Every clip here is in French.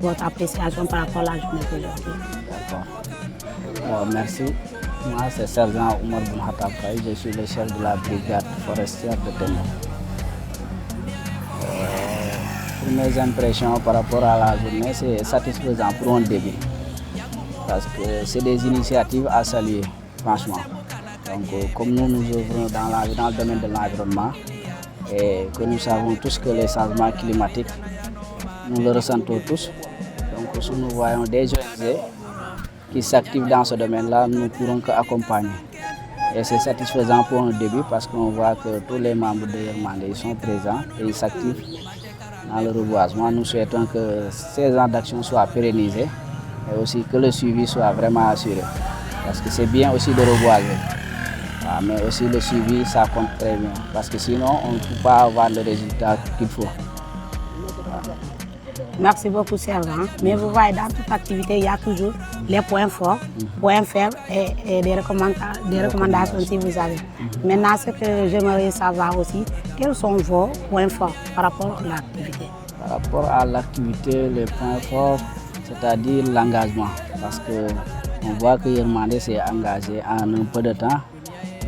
Votre appréciation par rapport à la journée d'aujourd'hui. D'accord. Merci. Moi, c'est Sergent Oumar Bounhatab Faye. Je suis le chef de la brigade forestière de Ténor. Mes impressions par rapport à la journée, c'est satisfaisant pour un début. Parce que c'est des initiatives à saluer, franchement. Donc, comme nous nous œuvrons dans le domaine de l'environnement et que nous savons tous que les changements climatiques, nous le ressentons tous. Donc, si nous voyons des ONG qui s'activent dans ce domaine-là, nous ne pourrons qu'accompagner. Et c'est satisfaisant pour un début parce qu'on voit que tous les membres de Yermandé sont présents et ils s'activent dans le reboisement. Nous souhaitons que ces ans d'action soient pérennisés et aussi que le suivi soit vraiment assuré. Parce que c'est bien aussi de reboiser, mais aussi le suivi, ça compte très bien. Parce que sinon, on ne peut pas avoir le résultat qu'il faut. Merci beaucoup, Sergent. Mais vous voyez, dans toute activité, il y a toujours les points forts, points faibles et des recommandations si vous avez. Maintenant, ce que j'aimerais savoir aussi, quels sont vos points forts par rapport à l'activité? Par rapport à l'activité, les points forts, c'est-à-dire l'engagement. Parce qu'on voit que Yermandé s'est engagé en un peu de temps.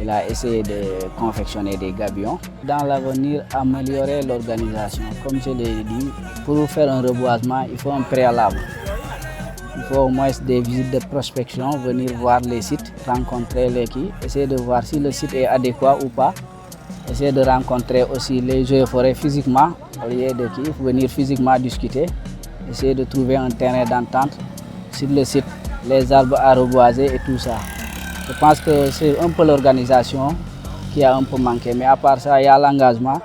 Il a essayé de confectionner des gabions. Dans l'avenir, améliorer l'organisation. Comme je l'ai dit, pour faire un reboisement, il faut un préalable. Il faut au moins des visites de prospection, venir voir les sites, rencontrer l'équipe, essayer de voir si le site est adéquat ou pas. Essayer de rencontrer aussi les eaux et forêts physiquement, au lieu de venir physiquement discuter. Essayer de trouver un terrain d'entente sur le site, les arbres à reboiser et tout ça. Je pense que c'est un peu l'organisation qui a un peu manqué, mais à part ça, il y a l'engagement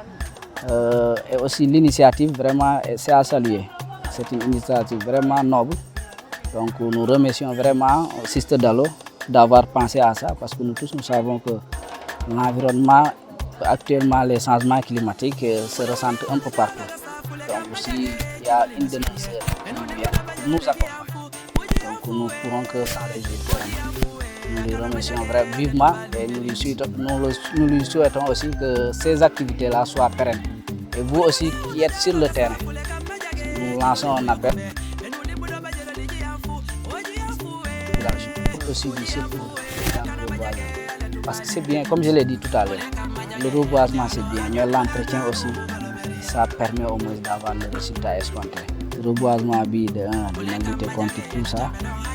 et aussi l'initiative, vraiment, c'est à saluer. C'est une initiative vraiment noble. Donc nous remercions vraiment Sister Dalo d'avoir pensé à ça, parce que nous tous nous savons que l'environnement, actuellement les changements climatiques se ressentent un peu partout. Donc aussi, il y a une de nos sœurs qui vient nous accompagner. Donc nous ne pourrons que s'en réjouir. Nous lui remercions vraiment vivement et nous lui souhaitons aussi que ces activités-là soient pérennes. Et vous aussi qui êtes sur le terrain, nous lançons un appel pour le suivi surtout dans le reboisement. Parce que c'est bien, comme je l'ai dit tout à l'heure, le reboisement c'est bien, mais l'entretien aussi, ça permet au moins d'avoir le résultat escompté. Le reboisement bi de dina lutter contre tout ça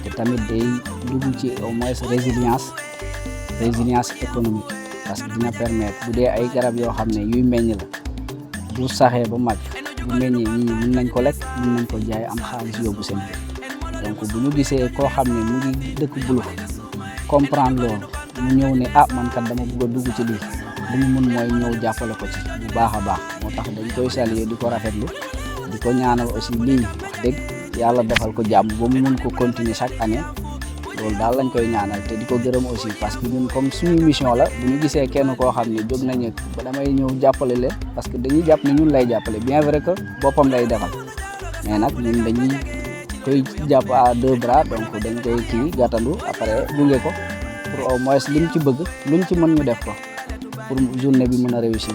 et tamit day dugg ci au moins résilience économique parce que dina permettre bu dee ay garab yoo xam ne yuy meññ la bu saxee ba mag bu meññee ñii mën nañ ko lekk mën nañ ko jaay am xaalis yóbbu seen kër. Donc bu ñu gisee koo xam ne mu ngi dëkk bulu comprendre loolu mu ñëw ne man kat dama bëgg a dugg ci lii li mu mën mooy ñëw jàppale ko ci bu baax a baax moo tax dañ koy saluer di ko rafetlu di ko ñaanal aussi lii wax dëgg yàlla defal ko jàmm ba mu mun ko continuer chaque année loolu daal lañ koy ñaanal te di ko gërëm aussi parce que ñun comme suñu mission la bu ñu gisee kenn koo xam ne jóg nañu ba damay ñëw jàppale leen parce que dañuy jàpp ne ñun lay jàppale bien vrai que boppam lay defal mais nag ñun dañuy koy jàpp à deux bras donc dañ koy kii gàttandu après gunge ko pour au moins lim ci bëgg luñ ci mën ñu def ko pour journée bi mën a réussir.